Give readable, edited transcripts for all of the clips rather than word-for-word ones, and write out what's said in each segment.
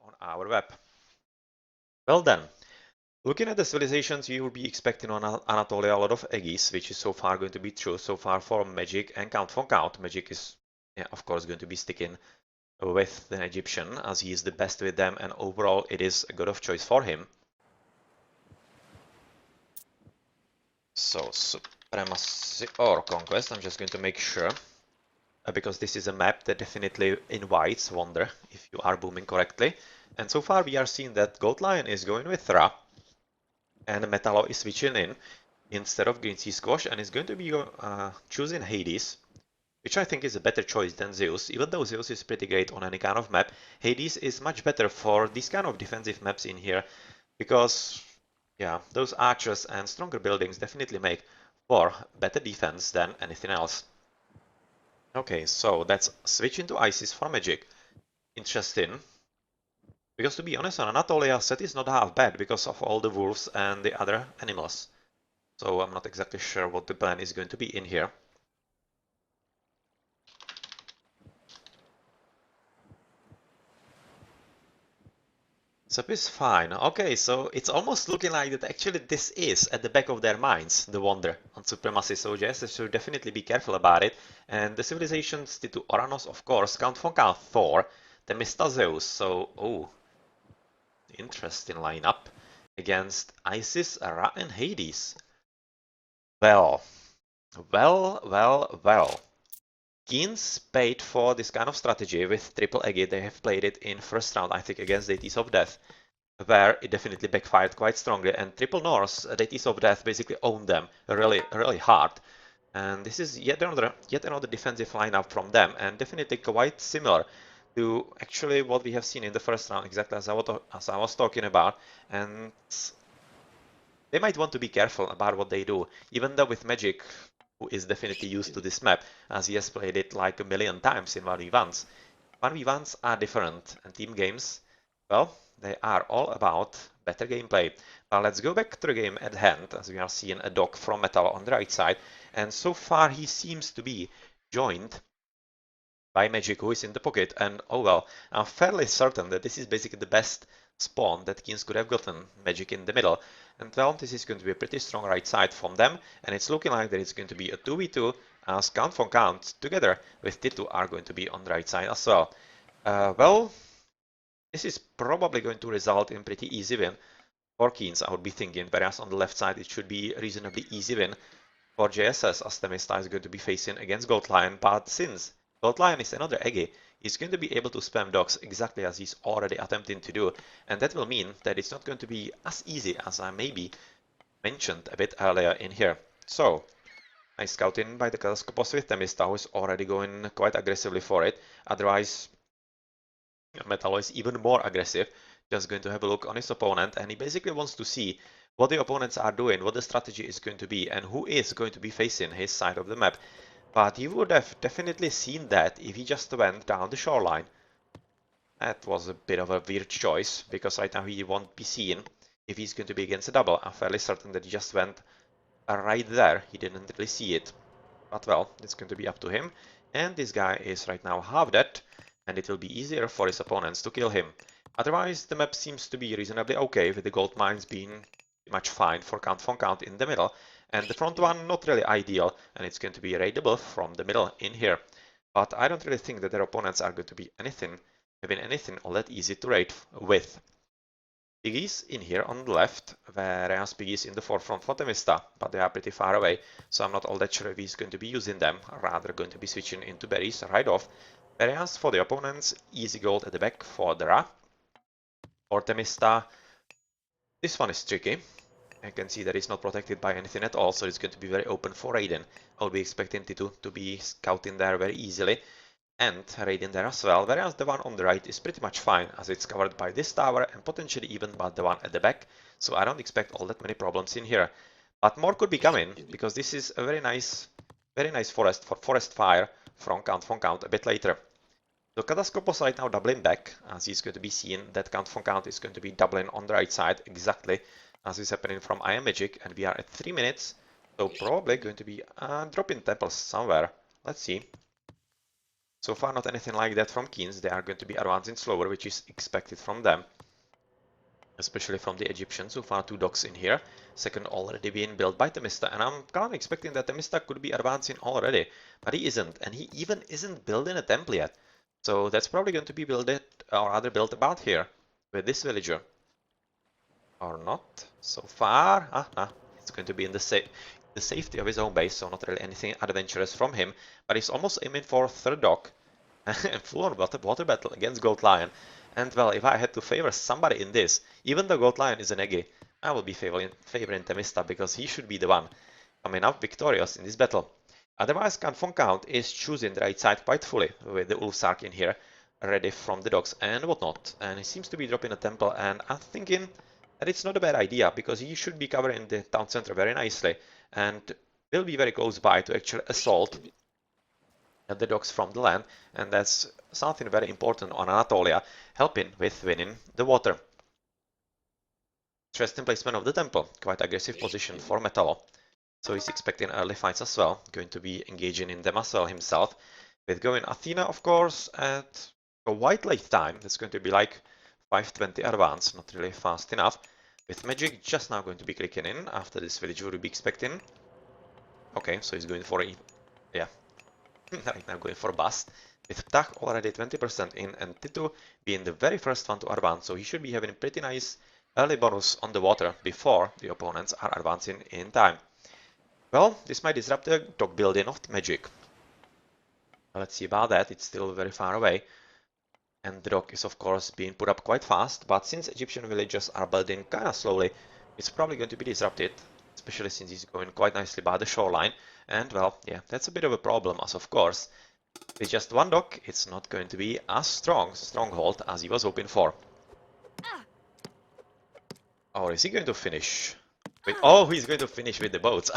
on our web. Well then, looking at the civilizations, you will be expecting on Anatolia a lot of Aegis, which is so far going to be true. So far for Magic and Count von Count. Magic is, of course, going to be sticking with the Egyptian as he is the best with them, and overall it is a good of choice for him. So Supremacy or Conquest, I'm just going to make sure, because this is a map that definitely invites wonder if you are booming correctly. And so far we are seeing that Gold Lion is going with Ra, and Metallo is switching in instead of Green Sea Squash, and is going to be choosing Hades, which I think is a better choice than Zeus. Even though Zeus is pretty great on any kind of map, Hades is much better for these kind of defensive maps in here, because yeah, those archers and stronger buildings definitely make for better defense than anything else. Okay, so let's switch into Isis for Magic. Interesting. Because to be honest, on Anatolia, set is not half bad because of all the wolves and the other animals. So I'm not exactly sure what the plan is going to be in here. Sep is fine. Okay, so it's almost looking like that actually this is at the back of their minds, the wonder on supremacy. So JSS should definitely be careful about it. And the civilizations, the two Oranos, of course, Count von Count, Thor, Themista Zeus. So, oh, interesting lineup against Isis, Ra, and Hades. Well, well. KeeN's paid for this kind of strategy with triple agate. They have played it in first round, I think, against Deities of Death, where it definitely backfired quite strongly. And Triple North, Deities of Death, basically owned them really hard. And this is yet another defensive lineup from them, and definitely quite similar to actually what we have seen in the first round, exactly as I was talking about. And they might want to be careful about what they do, even though with Magic, who is definitely used to this map, as he has played it like a million times in 1v1s. 1v1s are different, and team games, well, they are all about better gameplay. But let's go back to the game at hand, as we are seeing a dog from Metal on the right side, and so far he seems to be joined by Magic, who is in the pocket, and oh well, I'm fairly certain that this is basically the best spawn that KeeN could have gotten, Magic in the middle. And well, this is going to be a pretty strong right side from them, and it's looking like that it's going to be a 2v2, as Count von Count together with T2 are going to be on the right side as well. Well, this is probably going to result in pretty easy win for KeeN, I would be thinking, whereas on the left side it should be a reasonably easy win for JSS, as Themista is going to be facing against Gold Lion, but since Gold Lion is another Ege, he's going to be able to spam dogs exactly as he's already attempting to do, and that will mean that it's not going to be as easy as I maybe mentioned a bit earlier in here. So, nice scouting by the Kataskopos with Themista, who is already going quite aggressively for it. Otherwise, Metallo is even more aggressive, just going to have a look on his opponent, and he basically wants to see what the opponents are doing, what the strategy is going to be, and who is going to be facing his side of the map. But you would have definitely seen that if he just went down the shoreline. That was a bit of a weird choice, because right now he won't be seen if he's going to be against a double. I'm fairly certain that he just went right there. He didn't really see it. But well, it's going to be up to him. And this guy is right now half dead, and it will be easier for his opponents to kill him. Otherwise, the map seems to be reasonably okay, with the gold mines being much fine for Count von Count in the middle, and the front one not really ideal, and it's going to be raidable from the middle in here. But I don't really think that their opponents are going to be having anything all that easy to raid with. Piggies in here on the left, whereas Piggies in the forefront for Themista, but they are pretty far away, so I'm not all that sure if he's going to be using them, rather going to be switching into berries right off. Whereas for the opponents, easy gold at the back for the Ra. For Themista, this one is tricky. I can see that it's not protected by anything at all, so it's going to be very open for Raiden. I'll be expecting T2 to be scouting there very easily, and Raiden there as well, whereas the one on the right is pretty much fine, as it's covered by this tower and potentially even by the one at the back, so I don't expect all that many problems in here. But more could be coming, because this is a very nice forest for forest fire from Count von Count a bit later. So Kataskopos right now doubling back, as he's going to be seeing that Count von Count is going to be doubling on the right side, exactly as is happening from I Am Magic, and we are at 3 minutes, so probably going to be dropping temples somewhere. Let's see. So far not anything like that from KeeNs. They are going to be advancing slower, which is expected from them, especially from the Egyptians. So far 2 docks in here. Second already being built by Temista, and I'm kind of expecting that Temista could be advancing already, but he isn't, and he even isn't building a temple yet. So that's probably going to be built, or rather built about here, with this villager. Or not, so far. Nah, it's going to be in the safety of his own base, so not really anything adventurous from him, but he's almost aiming for third dock, and full-on water battle against Goat Lion. And well, if I had to favor somebody in this, even though Goat Lion is an Eggy, I will be favoring Temista, because he should be the one coming out victorious in this battle. Otherwise, Confirm Count is choosing the right side quite fully, with the Ulfsark in here, ready from the docks and whatnot. And he seems to be dropping a temple, and I'm thinking that it's not a bad idea, because he should be covering the town center very nicely, and will be very close by to actually assault the docks from the land, and that's something very important on Anatolia, helping with winning the water. Interesting placement of the temple, quite aggressive position for Metallo. So he's expecting early fights as well, going to be engaging in them as well himself, with going Athena, of course, at a quite late time. That's going to be like 5:20 advance, not really fast enough. With Magic just now going to be clicking in after this village would be expecting. Okay, so he's going for a, yeah, right now going for a bust. With Ptah already 20% in and Titu being the very first one to advance, so he should be having a pretty nice early bonus on the water before the opponents are advancing in time. Well, this might disrupt the dock building of Magic. Let's see about that, it's still very far away. And the dock is of course being put up quite fast, but since Egyptian villagers are building kinda slowly, it's probably going to be disrupted, especially since he's going quite nicely by the shoreline. And well, yeah, that's a bit of a problem, as of course, with just one dock, it's not going to be as stronghold as he was hoping for. Or is he going to finish? Oh, he's going to finish with the boats.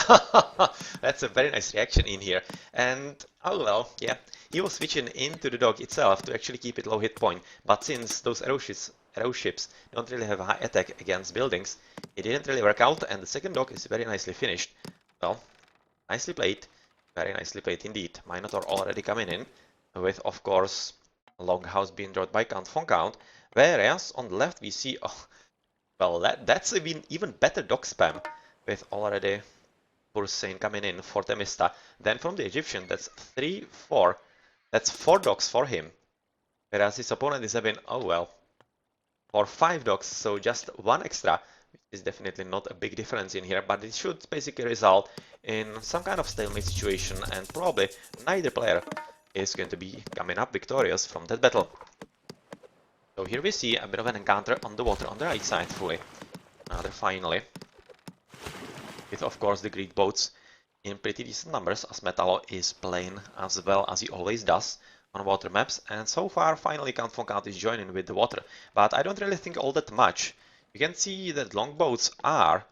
That's a very nice reaction in here. And, oh well, yeah, he was switching into the dock itself to actually keep it low hit point. But since those arrow ships don't really have a high attack against buildings, it didn't really work out, and the second dock is very nicely finished. Well, nicely played. Very nicely played indeed. Minotaur already coming in, with, of course, Longhouse being dropped by Confirm Count. Whereas, on the left we see... Oh, well, that's even better dock spam, with already Pursein coming in for Temista. Then from the Egyptian, that's 3, 4. That's 4 docks for him. Whereas his opponent is having, oh well, for 5 docks, so just 1 extra, which is definitely not a big difference in here, but it should basically result in some kind of stalemate situation, and probably neither player is going to be coming up victorious from that battle. So here we see a bit of an encounter on the water on the right side fully. Another finally. With of course the Greek boats in pretty decent numbers, as Metallo is playing as well as he always does on water maps, and so far finally Confirm Count is joining with the water, but I don't really think all that much. You can see that long boats are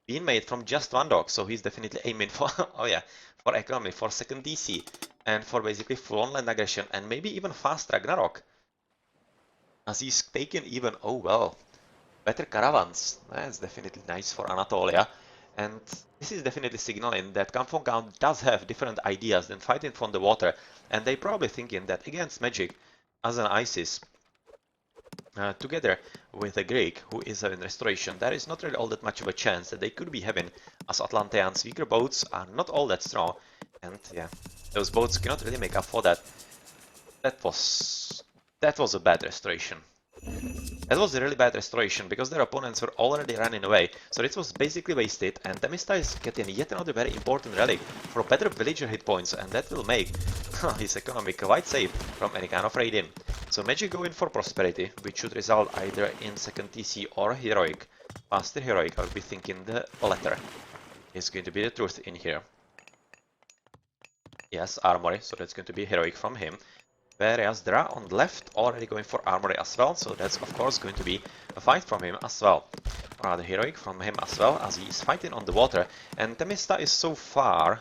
being made from just one dock, so he's definitely aiming for, oh yeah, for economy, for second DC, and for basically full-on land aggression, and maybe even fast Ragnarok. As he's taken even, oh well, better caravans. That's definitely nice for Anatolia. And this is definitely signaling that Confirm Count does have different ideas than fighting from the water. And they probably thinking that against Magic, as an ISIS, together with a Greek who is having restoration, there is not really all that much of a chance that they could be having, as Atlanteans' weaker boats are not all that strong. And yeah, those boats cannot really make up for that. That was a bad restoration. That was a really bad restoration, because their opponents were already running away, so it was basically wasted, and Temista is getting yet another very important relic for better villager hit points, and that will make his economy quite safe from any kind of raid-in. So Magic go in for Prosperity, which should result either in second TC or Heroic. Faster Heroic, I would be thinking the latter is going to be the truth in here. Yes, Armory, so that's going to be Heroic from him. Whereas Dra on the left already going for Armory as well, so that's of course going to be a fight from him as well. Rather heroic from him as well, as he is fighting on the water, and Temista is so far,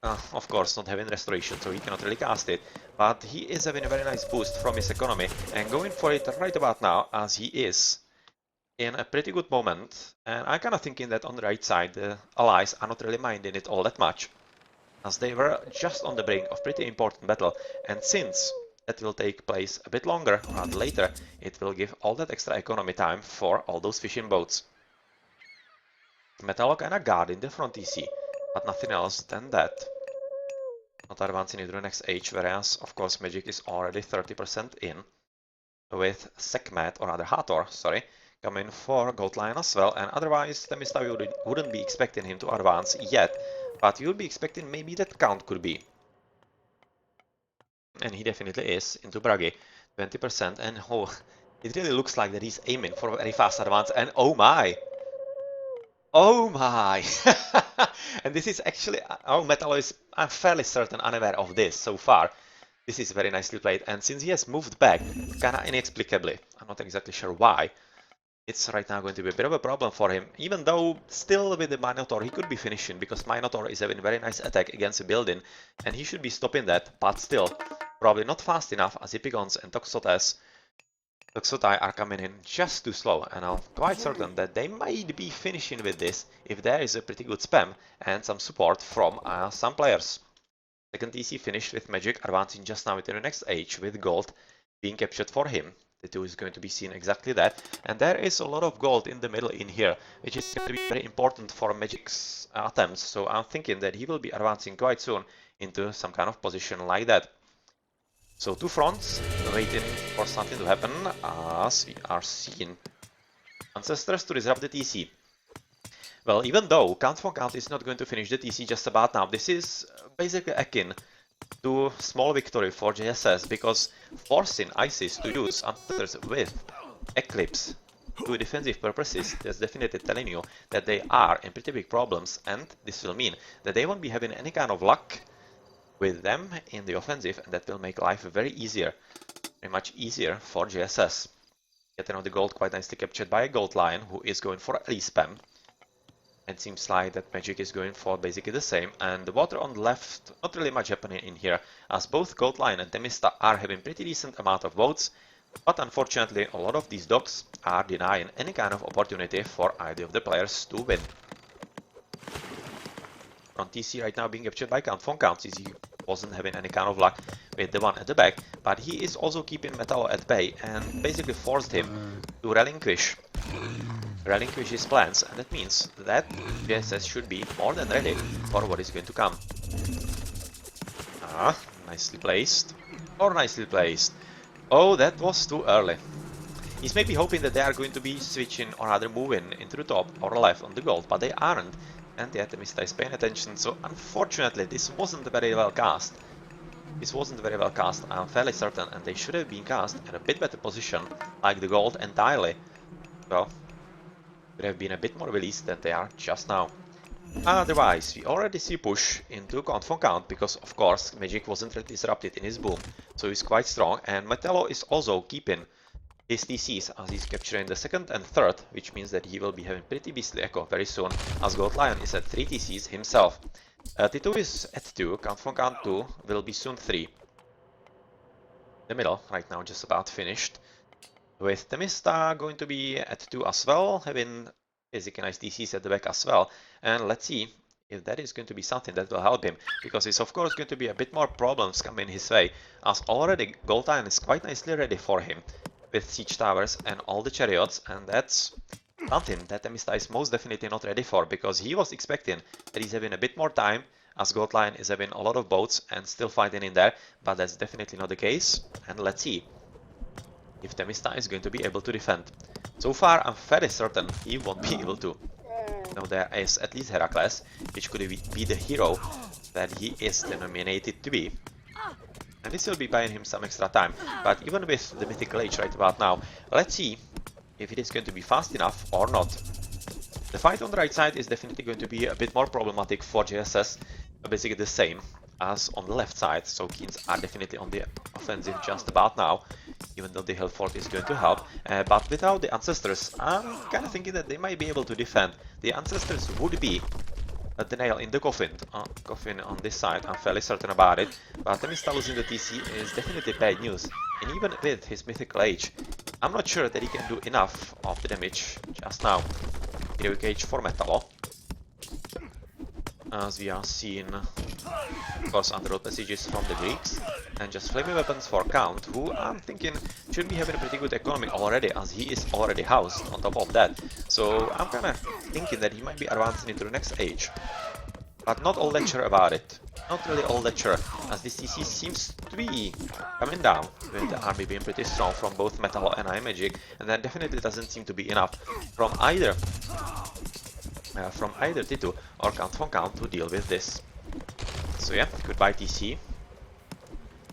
of course not having restoration, so he cannot really cast it, but he is having a very nice boost from his economy, and going for it right about now, as he is in a pretty good moment, and I'm kind of thinking that on the right side the allies are not really minding it all that much. as they were just on the brink of pretty important battle, and since that will take place a bit longer, rather later, it will give all that extra economy time for all those fishing boats. Metallo kinda guarding the front TC, but nothing else than that. Not advancing into the next age, whereas, of course, Magic is already 30% in, with Sekhmet, or rather Hathor, sorry, coming for Gold Lion as well, and otherwise Themista wouldn't be expecting him to advance yet, but you would be expecting maybe that Count could be. And he definitely is, into Bragi, 20%, and oh, it really looks like that he's aiming for a very fast advance, and oh my! Oh my! And this is actually, oh, Metallo is, I'm fairly certain, unaware of this so far. This is very nicely played, and since he has moved back, kinda inexplicably, I'm not exactly sure why, it's right now going to be a bit of a problem for him, even though still with the Minotaur he could be finishing, because Minotaur is having a very nice attack against a building, and he should be stopping that, but still, probably not fast enough as Epigons and Toxotai are coming in just too slow, and I'm quite certain that they might be finishing with this if there is a pretty good spam and some support from some players. Second TC finished with Magic advancing just now into the next age with gold being captured for him. The 2 is going to be seen exactly that, and there is a lot of gold in the middle in here, which is going to be very important for Magic's attempts, so I'm thinking that he will be advancing quite soon into some kind of position like that. So 2 fronts, waiting for something to happen, as we are seeing Ancestors to disrupt the TC. Well, even though Count von Count is not going to finish the TC just about now, this is basically akin to small victory for JSS, because forcing ISIS to use Ancestors with Eclipse to defensive purposes is definitely telling you that they are in pretty big problems, and this will mean that they won't be having any kind of luck with them in the offensive, and that will make life very much easier for JSS. Getting on the gold quite nicely captured by a Gold Lion, who is going for a spam. It seems like that Magic is going for basically the same, and the water on the left, not really much happening in here, as both Gold Lion and Themista are having pretty decent amount of votes, but unfortunately a lot of these docks are denying any kind of opportunity for either of the players to win. Front TC right now being captured by Count von Count, since he wasn't having any kind of luck with the one at the back, but he is also keeping Metallo at bay and basically forced him to relinquish his plans, and that means that JSS should be more than ready for what is going to come. Nicely placed. Or nicely placed. Oh, that was too early. He's maybe hoping that they are going to be switching or rather moving into the top or left on the gold, but they aren't. And the Themista is paying attention, so unfortunately this wasn't very well cast. I'm fairly certain, and they should have been cast in a bit better position, like the gold entirely. Well, could have been a bit more released than they are just now. Otherwise, we already see push into Count von Count, because of course Magic wasn't disrupted in his boom, so he's quite strong, and Metallo is also keeping his TCs as he's capturing the second and third, which means that he will be having pretty beastly echo very soon, as Gold Lion is at 3 TCs himself. T2 is at 2, Count von Count 2 will be soon 3. The middle, right now just about finished, with Themista going to be at 2 as well, having basically nice DCs at the back as well, and let's see if that is going to be something that will help him, because it's of course going to be a bit more problems coming his way, as already Gold Lion is quite nicely ready for him, with siege towers and all the chariots, and that's something that Themista is most definitely not ready for, because he was expecting that he's having a bit more time, as Gold Lion is having a lot of boats and still fighting in there, but that's definitely not the case, and let's see if Themista is going to be able to defend. So far I'm fairly certain he won't be able to. Now there is at least Heracles, which could be the hero that he is denominated to be. And this will be buying him some extra time, but even with the Mythical Age right about now, let's see if it is going to be fast enough or not. The fight on the right side is definitely going to be a bit more problematic for JSS, basically the same as on the left side, so KeeNs are definitely on the offensive just about now, even though the Hill Fort is going to help, but without the Ancestors, I'm kind of thinking that they might be able to defend. The Ancestors would be the nail in the coffin on this side, I'm fairly certain about it, but Themista losing the TC is definitely bad news, and even with his Mythical Age, I'm not sure that he can do enough of the damage just now. Heroic Age for Metallo, as we are seeing Of course, underworld passages from the Greeks, and just flaming weapons for Count, who I'm thinking should be having a pretty good economy already, as he is already housed on top of that. So I'm kinda thinking that he might be advancing into the next age. But not all that sure about it. Not really all that sure, as this TC seems to be coming down, with the army being pretty strong from both metal and iron magic, and that definitely doesn't seem to be enough from either Titu or Count von Count to deal with this. So yeah, goodbye TC.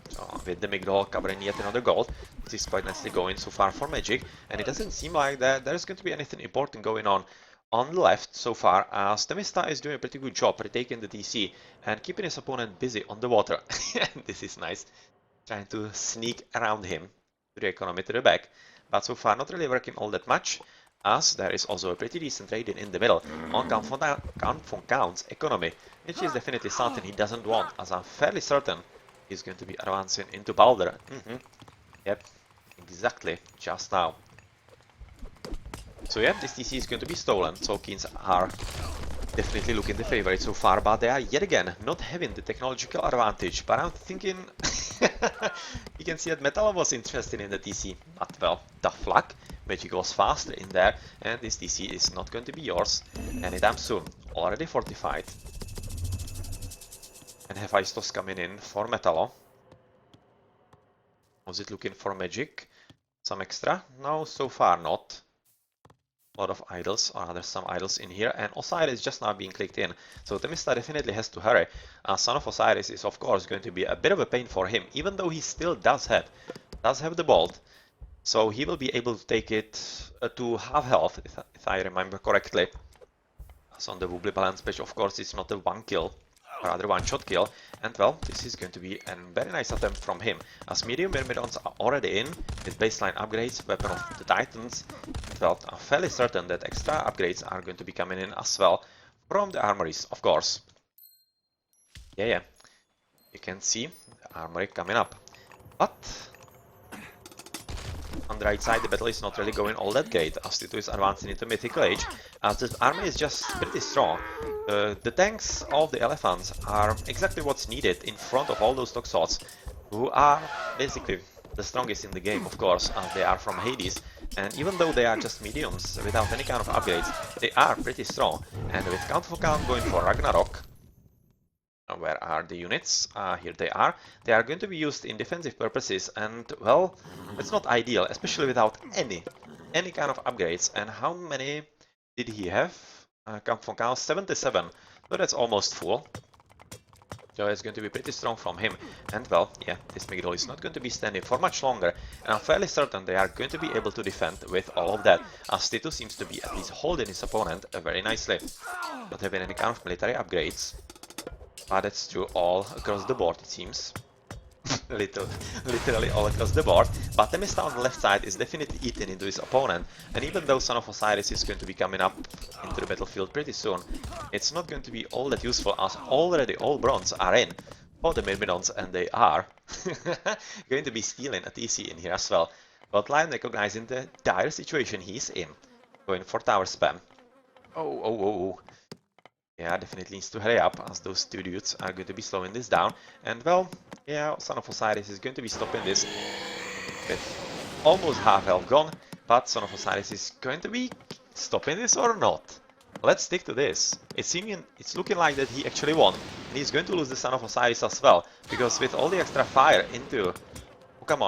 So with the Migdol covering yet another gold, this is quite nicely going so far for magic, and it doesn't seem like that there's going to be anything important going on the left so far, as Temista is doing a pretty good job retaking the DC and keeping his opponent busy on the water. This is nice, trying to sneak around him to the economy to the back, but so far not really working all that much, as there is also a pretty decent raid in the middle on Count von Count's economy, which is definitely something he doesn't want, as I'm fairly certain he's going to be advancing into Balder. Yep, exactly, just now. So yeah, this TC is going to be stolen, so KeeNs are definitely looking the favorite so far, but they are yet again not having the technological advantage. But I'm thinking you can see that Metal was interested in the TC, but well, tough luck. Magic was faster in there, and this TC is not going to be yours anytime soon. Already fortified. And Hephaestus coming in for Metal. Was it looking for magic? Some extra? No, so far not. A lot of idols, or rather some idols in here, and Osiris is just now being clicked in. So Temista definitely has to hurry. Son of Osiris is of course going to be a bit of a pain for him, even though he still does have the bolt. So he will be able to take it to half health, if I remember correctly. So on the Wobbly balance page, of course, it's not a one kill, or rather one shot kill. And well, this is going to be a very nice attempt from him, as medium Myrmidons are already in with baseline upgrades, Weapon of the Titans. And well, I'm fairly certain that extra upgrades are going to be coming in as well from the armories, of course. Yeah, you can see the armory coming up. But on the right side, the battle is not really going all that great, as Titu is advancing into Mythical Age, as the army is just pretty strong. The tanks of the elephants are exactly what's needed in front of all those toxots, who are basically the strongest in the game, of course, as they are from Hades. And even though they are just mediums without any kind of upgrades, they are pretty strong. And with Count for Count going for Ragnarok, where are the units? Here they are. They are going to be used in defensive purposes, and well, it's not ideal, especially without any kind of upgrades. And how many did he have? Count von Count 77, so that's almost full. So it's going to be pretty strong from him. And well, yeah, this Migdol is not going to be standing for much longer, and I'm fairly certain they are going to be able to defend with all of that, as Titu seems to be at least holding his opponent very nicely. Not having any kind of military upgrades. But that's true all across the board, it seems. Literally all across the board. But Temista on the left side is definitely eating into his opponent, and even though Son of Osiris is going to be coming up into the battlefield pretty soon, it's not going to be all that useful, as already all bronze are in for the Myrmidons, and they are going to be stealing a TC in here as well. But Lion, recognizing the dire situation he's in, going for tower spam. Oh. Yeah, definitely needs to hurry up, as those two dudes are going to be slowing this down. And well, yeah, Son of Osiris is going to be stopping this with almost half health gone. But Son of Osiris is going to be stopping this or not? Let's stick to this. It's looking like that he actually won. And he's going to lose the Son of Osiris as well, because with all the extra fire into... Oh, come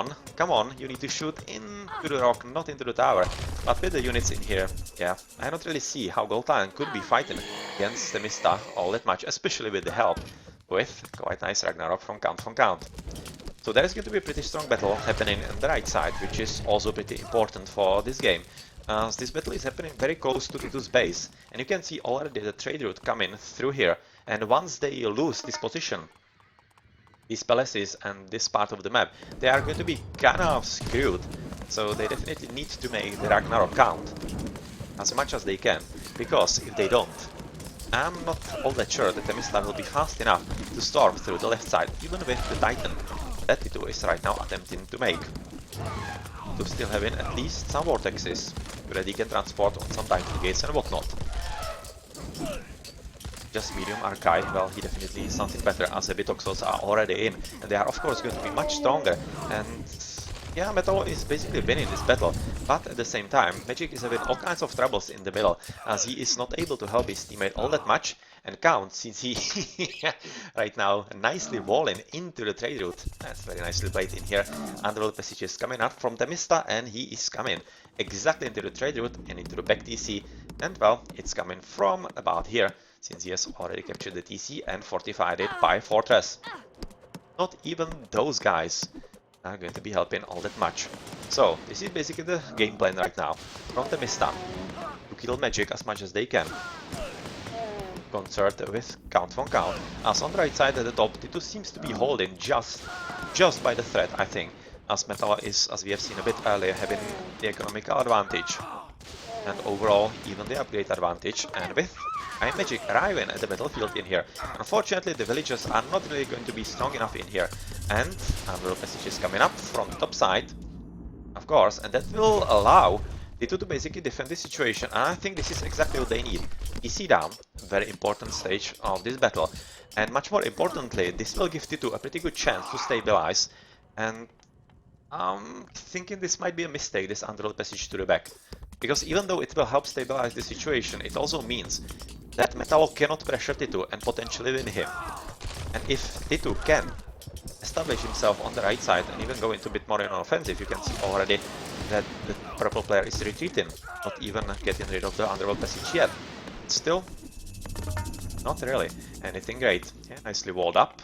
on, you need to shoot into the rock, not into the tower. But with the units in here, yeah, I don't really see how Gold Lion could be fighting against Temista all that much, especially with the help with quite nice Ragnarok from Count von Count. So there is going to be a pretty strong battle happening on the right side, which is also pretty important for this game, as this battle is happening very close to Titu's base, and you can see already the trade route coming through here, and once they lose this position, these palaces and this part of the map, they are going to be kind of screwed. So they definitely need to make the Ragnarok count as much as they can, because if they don't, I'm not all that sure that Temista will be fast enough to storm through the left side, even with the Titan that Titu is right now attempting to make. To still having at least some vortexes, so that he can transport on some Titan gates and whatnot. just medium archive, well, he definitely is something better as the Bitoxos are already in, and they are of course going to be much stronger. And yeah, Metal is basically winning this battle, but at the same time, Magic is having all kinds of troubles in the middle, as he is not able to help his teammate all that much, and Count, since he right now nicely walling into the trade route. That's very nicely played in here. Underworld Passage is coming up from Temista, and he is coming exactly into the trade route and into the back TC, and well, it's coming from about here, since he has already captured the TC and fortified it by Fortress. Not even those guys are going to be helping all that much. So this is basically the game plan right now from the Mista to kill Magic as much as they can. Concert with Count von Count. As on the right side at the top, T2 seems to be holding just by the threat, I think, as Metal is, as we have seen a bit earlier, having the economical advantage and overall even the upgrade advantage, and with Iron Magic arriving at the battlefield in here. Unfortunately, the villagers are not really going to be strong enough in here, and Underworld Passage is coming up from the top side, of course, and that will allow T2 to basically defend this situation, and I think this is exactly what they need. EC down, very important stage of this battle, and much more importantly, this will give T2 a pretty good chance to stabilize, and I'm thinking this might be a mistake, this Underworld Passage to the back. Because even though it will help stabilize the situation, it also means that Metal cannot pressure T2 and potentially win him. And if T2 can establish himself on the right side and even go into a bit more in offensive, you can see already that the purple player is retreating, not even getting rid of the Underworld Passage yet. Still, not really anything great. Yeah, nicely walled up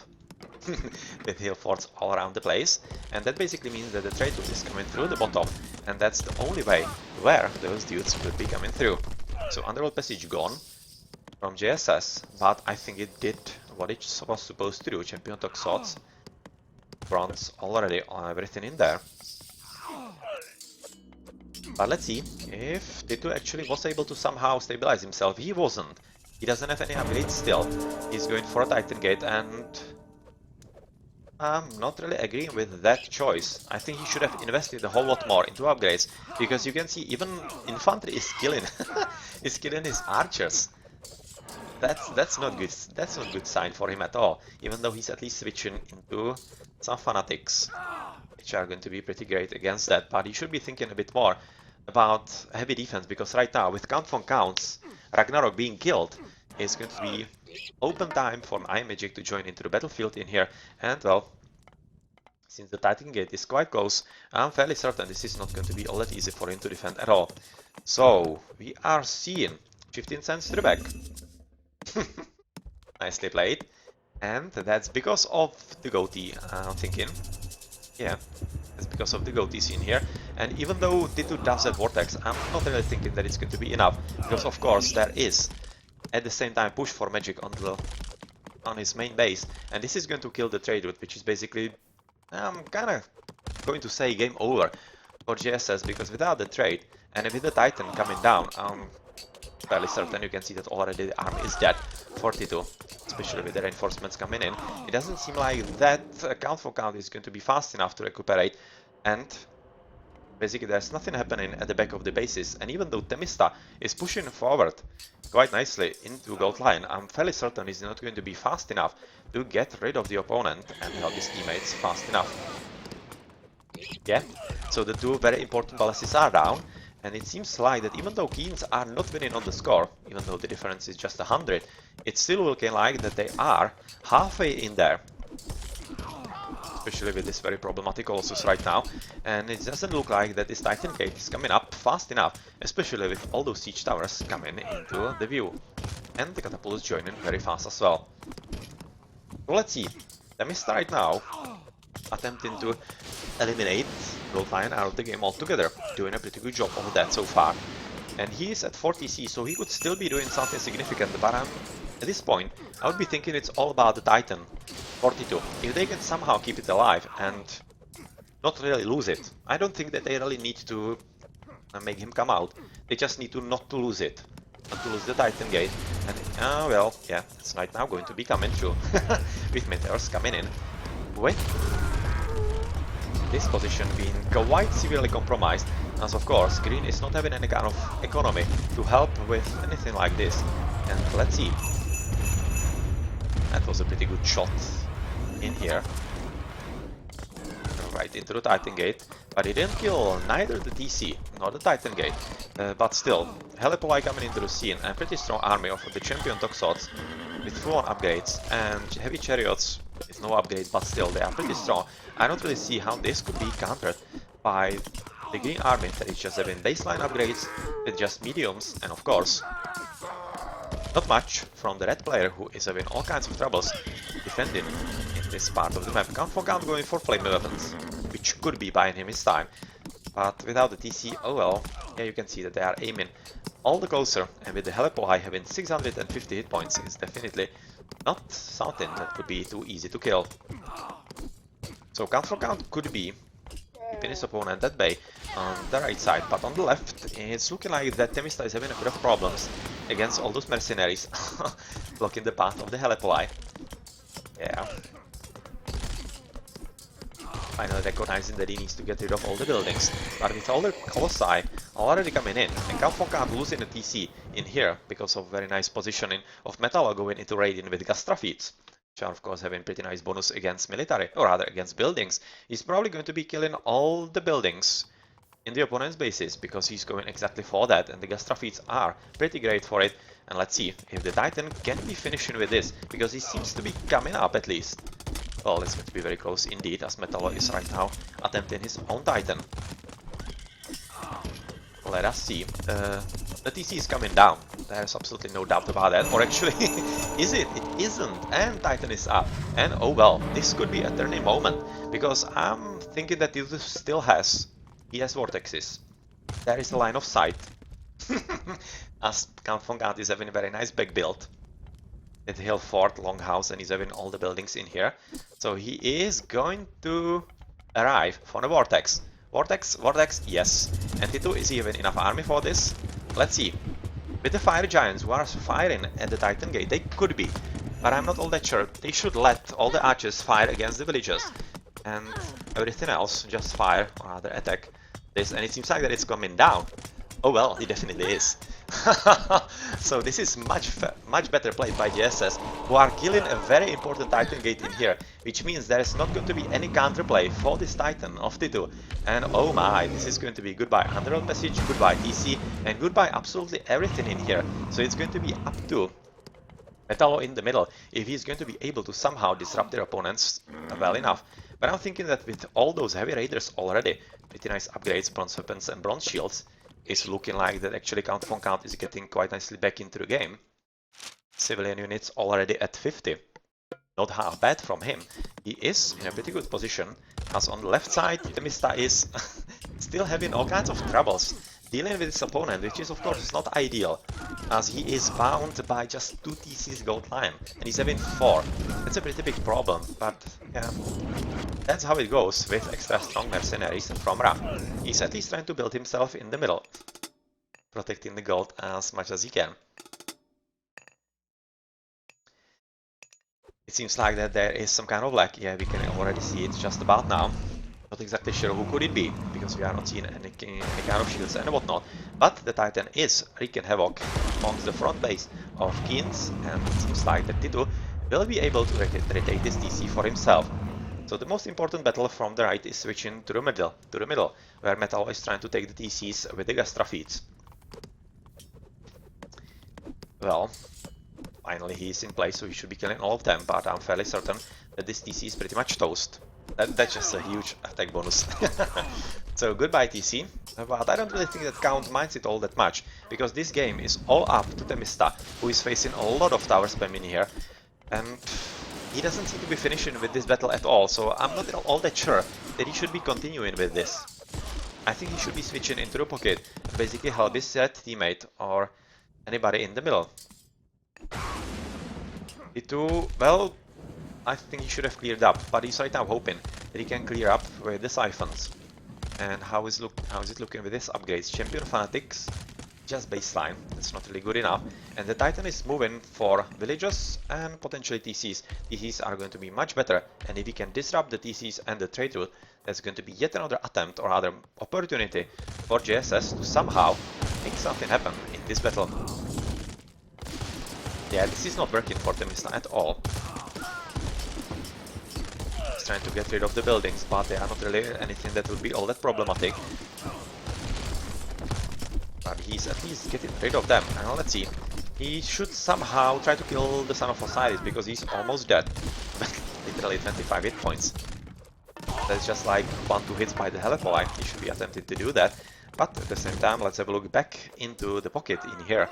with hill forts all around the place, and that basically means that the trade route is coming through the bottom, and that's the only way where those dudes could be coming through. So Underworld Passage gone from JSS, but I think it did what it was supposed to do. Champion Toxots, bronze already on everything in there. But let's see if T2 actually was able to somehow stabilize himself. He wasn't. He doesn't have any upgrades still. He's going for a Titan Gate, and I'm not really agreeing with that choice. I think he should have invested a whole lot more into upgrades, because you can see even infantry is killing is killing his archers. That's not good. That's not good sign for him at all. Even though he's at least switching into some fanatics, which are going to be pretty great against that. But he should be thinking a bit more about heavy defense, because right now with Count von Counts, Ragnarok being killed, is going to be open time for Iron Magic to join into the battlefield in here. And well, since the Titan Gate is quite close, I'm fairly certain this is not going to be all that easy for him to defend at all. So we are seeing 15 cents to the back. Nicely played. And that's because of the goatee, I'm thinking. Yeah, that's because of the goatees in here. And even though T2 does that vortex, I'm not really thinking that it's going to be enough, because of course there is at the same time push for Magic on his main base, and this is going to kill the trade route, which is basically, I'm kind of going to say game over for JSS, because without the trade and with the Titan coming down, I'm fairly certain you can see that already the army is dead for T2, especially with the reinforcements coming in. It doesn't seem like that Count for Count is going to be fast enough to recuperate, and basically there's nothing happening at the back of the bases. And even though Temista is pushing forward quite nicely into gold line, I'm fairly certain he's not going to be fast enough to get rid of the opponent and help his teammates fast enough. Yeah, so the two very important balances are down, and it seems like that even though KeeNs are not winning on the score, even though the difference is just 100, it's still looking like that they are halfway in there. Especially with this very problematic Colossus right now, and it doesn't look like that this Titan Gate is coming up fast enough, especially with all those siege towers coming into the view, and the catapult is joining very fast as well. So let's see, Temista right now attempting to eliminate Gold Lion out of the game altogether, doing a pretty good job of that so far, and he is at 40C, so he could still be doing something significant, but at this point I would be thinking it's all about the Titan 42. If they can somehow keep it alive and not really lose it, I don't think that they really need to make him come out. They just need to not to lose it, not to lose the Titan Gate. And well, yeah, it's right now going to be coming through with meteors coming in, with this position being quite severely compromised, as of course green is not having any kind of economy to help with anything like this. And let's see, That was a pretty good shot in here. Right into the Titan Gate, but he didn't kill neither the TC nor the Titan Gate. But still, Helipoli coming into the scene, and pretty strong army of the champion Toxots with full-on upgrades, and heavy chariots with no upgrades, but still they are pretty strong. I don't really see how this could be countered by the green army that is just having baseline upgrades with just mediums, and of course, not much from the red player who is having all kinds of troubles defending in this part of the map. Count for Count going for flame weapons, which could be buying him his time, but without the TC, oh well, yeah, you can see that they are aiming all the closer, and with the Helipoli having 650 hit points, it's definitely not something that could be too easy to kill. So Count for Count could be keeping his opponent at bay on the right side, but on the left, it's looking like that Temista is having a bit of problems against all those mercenaries blocking the path of the Helipoli. Yeah. Finally recognizing that he needs to get rid of all the buildings, but with all the Colossi already coming in, and Count von Count losing the TC in here because of very nice positioning of Metallo going into raiding with Gastrafeeds, which are of course having pretty nice bonus against military, or rather against buildings. He's probably going to be killing all the buildings in the opponent's bases, because he's going exactly for that, and the Gastrafeeds are pretty great for it. And let's see if the Titan can be finishing with this, because he seems to be coming up at least. Well, it's going to be very close indeed, as Metallo is right now attempting his own Titan. Let us see. The TC is coming down. There's absolutely no doubt about that. Or actually, is it? It isn't. And Titan is up. And oh well, this could be a turning moment, because I'm thinking that Tidus still has PS vortexes. There is a line of sight. As Count von Count is having a very nice back build with Hill Fort, Longhouse, and he's having all the buildings in here. So he is going to arrive for the Vortex. Vortex, yes. And Titu, is he even enough army for this? Let's see. With the Fire Giants who are firing at the Titan Gate, they could be. But I'm not all that sure. They should let all the archers fire against the villagers. And everything else just fire, or rather attack this. And it seems like that it's coming down. Oh well, he definitely is. So this is much better played by JSS, who are killing a very important Titan Gate in here, which means there is not going to be any counterplay for this Titan of Titu. And oh my, this is going to be goodbye Underworld Passage, goodbye TC, and goodbye absolutely everything in here. So it's going to be up to Metallo in the middle if he's going to be able to somehow disrupt their opponents well enough. But I'm thinking that with all those heavy raiders already, pretty nice upgrades, bronze weapons and bronze shields, it's looking like that actually Count von Count is getting quite nicely back into the game. Civilian units already at 50. Not half bad from him. He is in a pretty good position, as on the left side, Temista is still having all kinds of troubles dealing with his opponent, which is of course not ideal, as he is bound by just 2 TC's gold line, and he's having 4. That's a pretty big problem, but yeah, that's how it goes with extra strong mercenaries from Ra. He's at least trying to build himself in the middle, protecting the gold as much as he can. It seems like that there is some kind of lag. Yeah, we can already see it just about now. Not exactly sure who could it be, because we are not seeing any kind of shields and whatnot. But the Titan is wreaking havoc amongst the front base of KeeN's, and it seems like that Titu will be able to retake this TC for himself. So the most important battle from the right is switching to the middle, where Metallo is trying to take the TCs with the Gastrafeeds. Well, finally he is in place, so he should be killing all of them, but I'm fairly certain that this TC is pretty much toast. That's just a huge attack bonus. So goodbye TC, but I don't really think that Count minds it all that much, because this game is all up to Temista, who is facing a lot of tower spam in here, and he doesn't seem to be finishing with this battle at all, so I'm not all that sure that he should be continuing with this. I think he should be switching into the pocket, basically help his teammate or anybody in the middle. Titu, well, I think he should have cleared up, but he's right now hoping that he can clear up with the siphons. And how is it looking with his upgrades? Champion Fanatics, just baseline, that's not really good enough. And the Titan is moving for villages and potentially TCs. TCs are going to be much better, and if he can disrupt the TCs and the trade route, that's going to be yet another attempt or other opportunity for JSS to somehow make something happen in this battle. Yeah, this is not working for Temista at all. trying to get rid of the buildings, but they are not really anything that would be all that problematic. But he's at least getting rid of them. And let's see. He should somehow try to kill the Son of Osiris because he's almost dead. Literally 25 hit points. That's just like 1-2 hits by the Helepoline. He should be attempting to do that. But at the same time, let's have a look back into the pocket in here.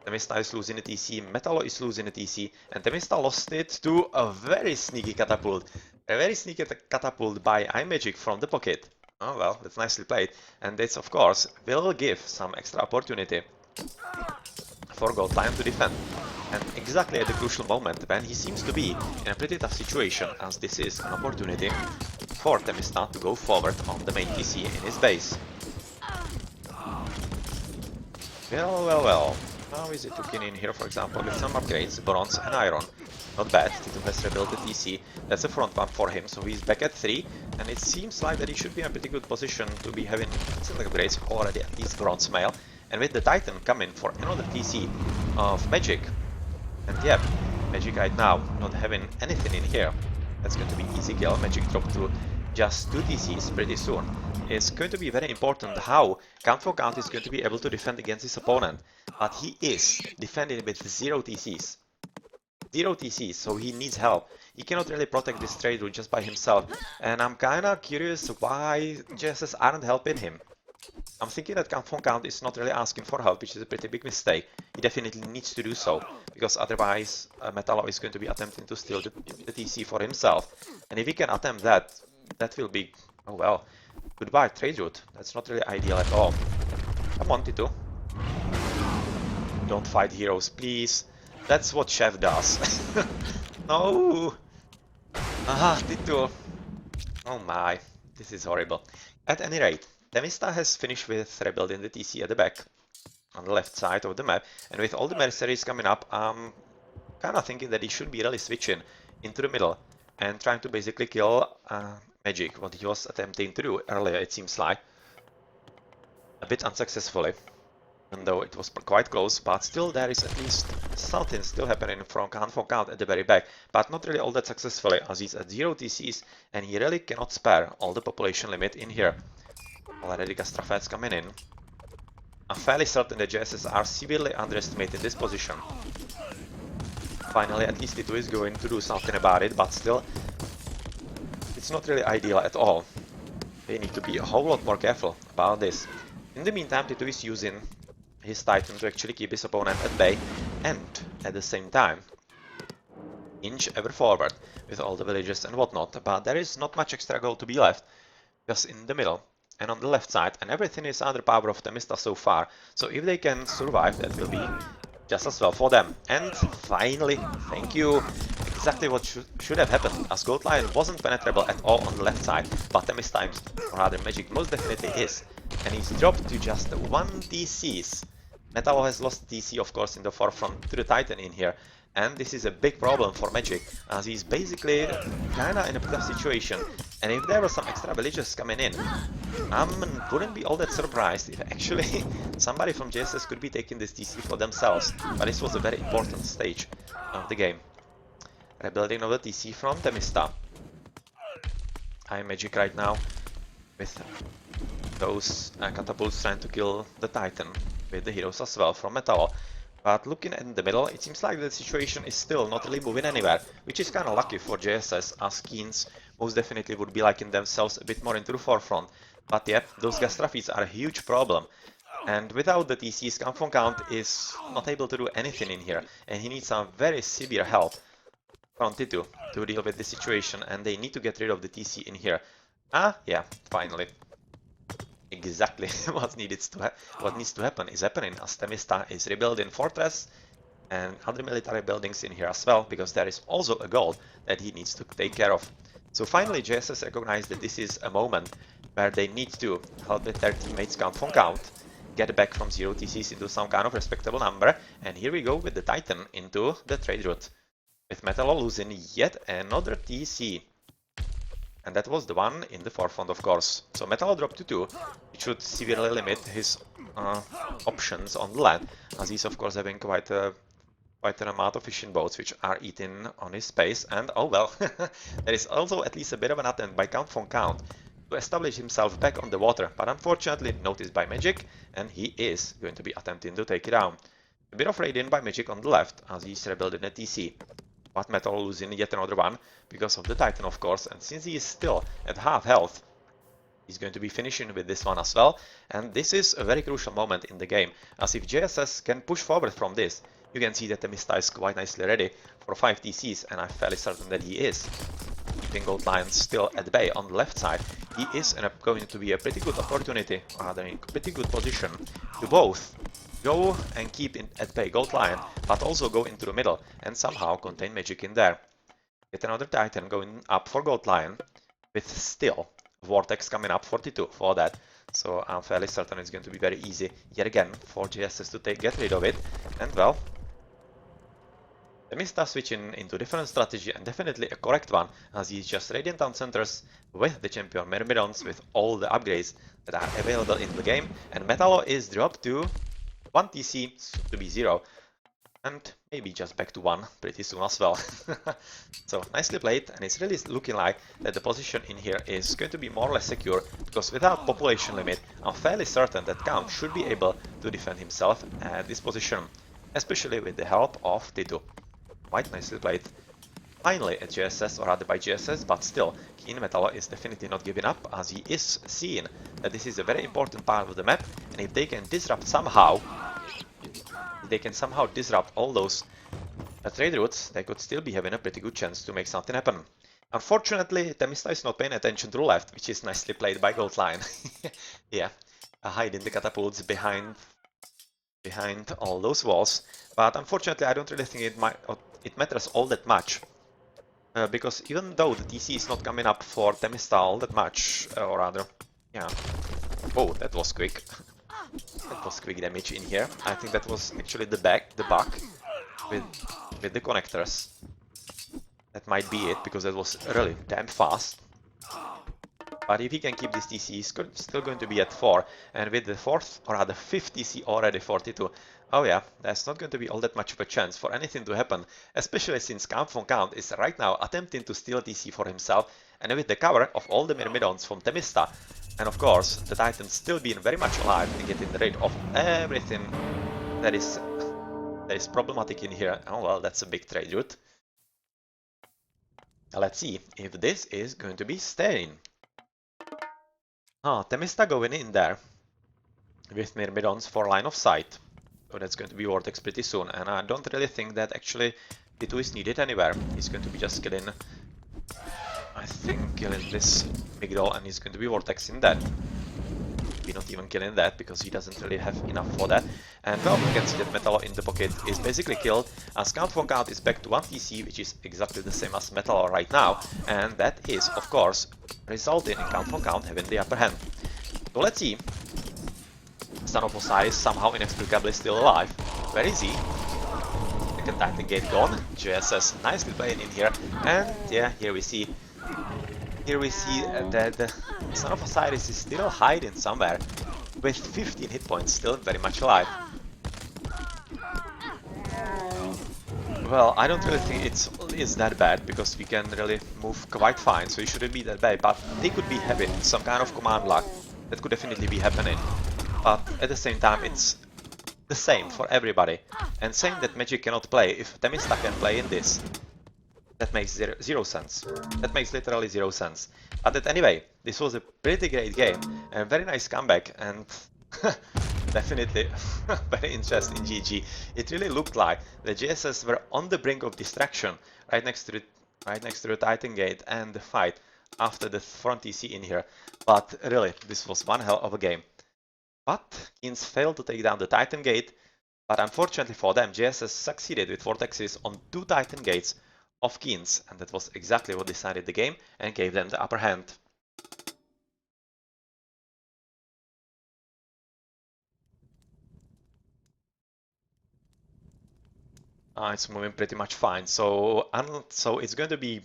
Themista is losing a TC, Metallo is losing a TC, and Themista lost it to a very sneaky catapult. A very sneaky catapult by iMagic from the pocket. Oh well, that's nicely played. And this, of course, will give some extra opportunity for Goldlion to defend. And exactly at the crucial moment when he seems to be in a pretty tough situation, as this is an opportunity for Themista to go forward on the main TC in his base. Well. How is it looking in here, for example, with some upgrades, bronze and iron. Not bad, Tito has rebuilt the TC, that's a front one for him, so he's back at 3, and it seems like that he should be in a pretty good position to be having select upgrades already at least bronze mail. And with the Titan coming for another TC of Magic, and yeah, Magic right now not having anything in here, that's going to be easy kill. Magic drop to just 2 TCs pretty soon. It's going to be very important how Count for Count is going to be able to defend against his opponent, but he is defending with 0 TCs. 0 TCs, so he needs help. He cannot really protect this trade route just by himself, and I'm kinda curious why JSS aren't helping him. I'm thinking that Count for Count is not really asking for help, which is a pretty big mistake. He definitely needs to do so, because otherwise Metallo is going to be attempting to steal the TC for himself. And if he can attempt that, that will be, oh well, goodbye trade route. That's not really ideal at all. Come on, Tito. Don't fight heroes, please. That's what Chef does. No! Ah, Tito. Oh my, this is horrible. At any rate, Themista has finished with rebuilding the TC at the back, on the left side of the map, and with all the mercenaries coming up, I'm kinda thinking that he should be really switching into the middle and trying to basically kill Magic, what he was attempting to do earlier, it seems like. A bit unsuccessfully, even though it was quite close, but still there is at least something still happening from Count for Count at the very back, but not really all that successfully, as he's at 0 TCs and he really cannot spare all the population limit in here. Already Gastrafets coming in. I'm fairly certain that JSS are severely underestimating this position. Finally, at least Tito is going to do something about it, but still, it's not really ideal at all. They need to be a whole lot more careful about this. In the meantime, Tito is using his Titan to actually keep his opponent at bay, and at the same time, inch ever forward with all the villages and whatnot, but there is not much extra gold to be left, just in the middle and on the left side, and everything is under power of Themista so far, so if they can survive, that will be just as well for them. And finally, thank you, exactly what should have happened, as Goldlion wasn't penetrable at all on the left side, but Themista, or rather Magic, most definitely is, and he's dropped to just 1 DCs. Metallo has lost DC, of course, in the forefront to the Titan in here, and this is a big problem for Magic, as he's basically kinda in a tough situation, and if there were some extra villages coming in, I wouldn't be all that surprised if actually somebody from JSS could be taking this DC for themselves, but this was a very important stage of the game. Rebuilding of the TC from Themista. High Magic right now, with those catapults trying to kill the Titan, with the heroes as well from Metallo. But looking in the middle, it seems like the situation is still not really moving anywhere, which is kinda lucky for JSS, as KeeNs most definitely would be liking themselves a bit more into the forefront. But yep, those Gastrafits are a huge problem. And without the TCs, Count for Count is not able to do anything in here, and he needs some very severe help from Tito to deal with the situation, and they need to get rid of the TC in here. Ah, yeah, finally. Exactly what needs to happen is happening, as Themista is rebuilding Fortress and other military buildings in here as well, because there is also a goal that he needs to take care of. So finally JSS recognized that this is a moment where they need to help their teammates Count for Count get back from 0 TCs into some kind of respectable number, and here we go with the Titan into the trade route, with Metallo losing yet another TC. And that was the one in the forefront, of course. So Metallo dropped to 2, which should severely limit his options on the land, as he's of course having quite a quite an amount of fishing boats which are eating on his space, and oh well, there is also at least a bit of an attempt by Count von Count to establish himself back on the water, but unfortunately noticed by Magic, and he is going to be attempting to take it down. A bit of raid-in by Magic on the left as he's rebuilding a TC, but Metal losing yet another one because of the Titan, of course, and since he is still at half health, he's going to be finishing with this one as well, and this is a very crucial moment in the game, as if JSS can push forward from this, you can see that Temista is quite nicely ready for 5 TCs, and I'm fairly certain that he is. Keeping Gold Lion still at bay on the left side, he is going to be a pretty good opportunity, or rather in pretty good position, to both go and keep at bay Gold Lion, but also go into the middle and somehow contain Magic in there. Get another Titan going up for Gold Lion, with still Vortex coming up 42 for that, so I'm fairly certain it's going to be very easy yet again for JSS to get rid of it, and well, Temista switching into different strategy, and definitely a correct one, as he's just Radiant Town centers with the champion Myrmidons with all the upgrades that are available in the game, and Metalo is dropped to 1 TC, soon to be 0, and maybe just back to 1 pretty soon as well. So nicely played, and it's really looking like that the position in here is going to be more or less secure, because without population limit, I'm fairly certain that Count should be able to defend himself at this position, especially with the help of Titu. Quite nicely played. Finally at JSS, or rather by JSS, but still, KeeN Metalo is definitely not giving up, as he is seeing that this is a very important part of the map, and if they can disrupt somehow, all those trade routes, they could still be having a pretty good chance to make something happen. Unfortunately, Temista is not paying attention to the left, which is nicely played by Gold Lion. Yeah, hiding the catapults behind all those walls, but unfortunately I don't really think it matters all that much, because even though the TC is not coming up for Temista all that much, or rather, yeah, oh, that was quick. That was quick damage in here. I think that was actually the bug with the connectors. That might be it, because that was really damn fast. But if he can keep this TC, he's still going to be at 4, and with the 4th, or rather 5th TC already 42, oh yeah, there's not going to be all that much of a chance for anything to happen, especially since Count von Count is right now attempting to steal TC for himself, and with the cover of all the Myrmidons from Temista, and of course the Titan still being very much alive and getting rid of everything that is problematic in here. Oh well, that's a big trade route. Let's see if this is going to be staying. Ah, Temista going in there with Myrmidons for line of sight. So that's going to be Vortex pretty soon, and I don't really think that actually T2 is needed anywhere. He's going to be just killing, I think, killing this Migdol, and he's going to be Vortexing that. Maybe not even killing that, because he doesn't really have enough for that. And well, you can see that Metalo in the pocket is basically killed, as Count von Count is back to 1 TC, which is exactly the same as Metalo right now, and that is, of course, resulting in Count von Count having the upper hand. So let's see. Son of Osiris somehow inexplicably still alive. Where is he? Second Titan Gate gone. JSS nicely playing in here, and yeah, here we see that the Son of Osiris is still hiding somewhere with 15 hit points, still very much alive. Well, I don't really think it's that bad, because we can really move quite fine, so it shouldn't be that bad, but they could be having some kind of command lag. That could definitely be happening. But at the same time, it's the same for everybody. And saying that Magic cannot play, if Temista can play in this, that makes zero sense. That makes literally 0 sense. But anyway, this was a pretty great game, and a very nice comeback, and definitely very interesting GG. It really looked like the JSS were on the brink of distraction, right next to the Titan Gate and the fight after the front TC in here. But really, this was one hell of a game. But KeeNs failed to take down the Titan Gate, but unfortunately for them, JSS succeeded with Vortexes on 2 Titan Gates of KeeNs, and that was exactly what decided the game and gave them the upper hand. It's moving pretty much fine, so it's going to be,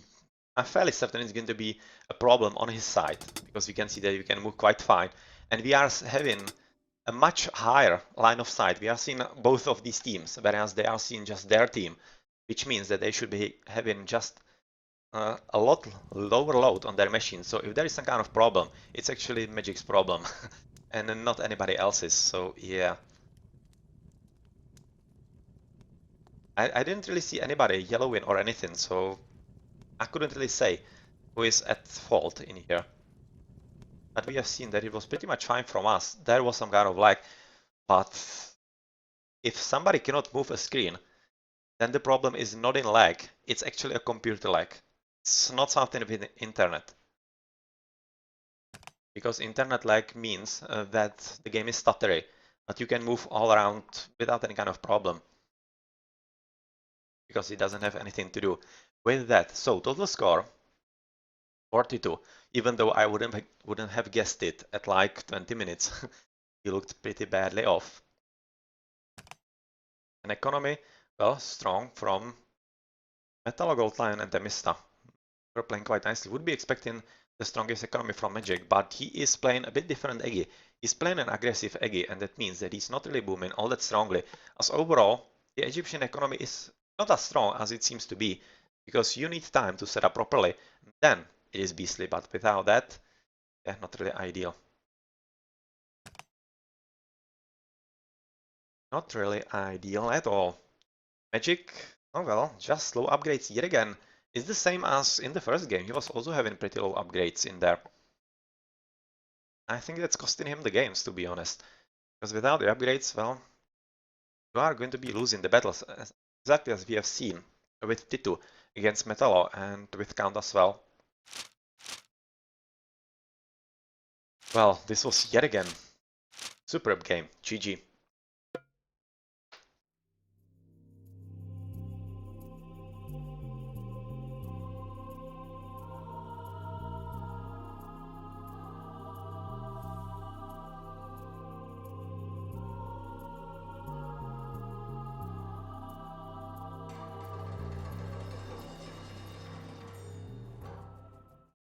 I'm fairly certain it's going to be a problem on his side, because we can see that we can move quite fine, and we are having a much higher line of sight. We are seeing both of these teams, whereas they are seeing just their team, which means that they should be having just a lot lower load on their machine. So if there is some kind of problem, it's actually Magic's problem and not anybody else's. So yeah. I didn't really see anybody yellowing or anything, so I couldn't really say who is at fault in here. But we have seen that it was pretty much fine from us. There was some kind of lag, but if somebody cannot move a screen, then the problem is not in lag, it's actually a computer lag. It's not something with the internet. Because internet lag means that the game is stuttery, but you can move all around without any kind of problem. Because it doesn't have anything to do with that. So total score 42, even though I wouldn't have guessed it at like 20 minutes. He looked pretty badly off. An economy, well, strong from Metal, Gold Lion and Temista. We're playing quite nicely. Would be expecting the strongest economy from Magic, but he is playing a bit different Eggy. He's playing an aggressive Eggy, and that means that he's not really booming all that strongly. As overall, the Egyptian economy is not as strong as it seems to be, because you need time to set up properly. Then it is beastly, but without that, yeah, not really ideal. Not really ideal at all. Magic, oh well, just slow upgrades yet again. It's the same as in the first game. He was also having pretty low upgrades in there. I think that's costing him the games, to be honest. Because without the upgrades, well, you are going to be losing the battles, exactly as we have seen with Titu against Metallo and with Count as well. Well, this was yet again superb game. GG.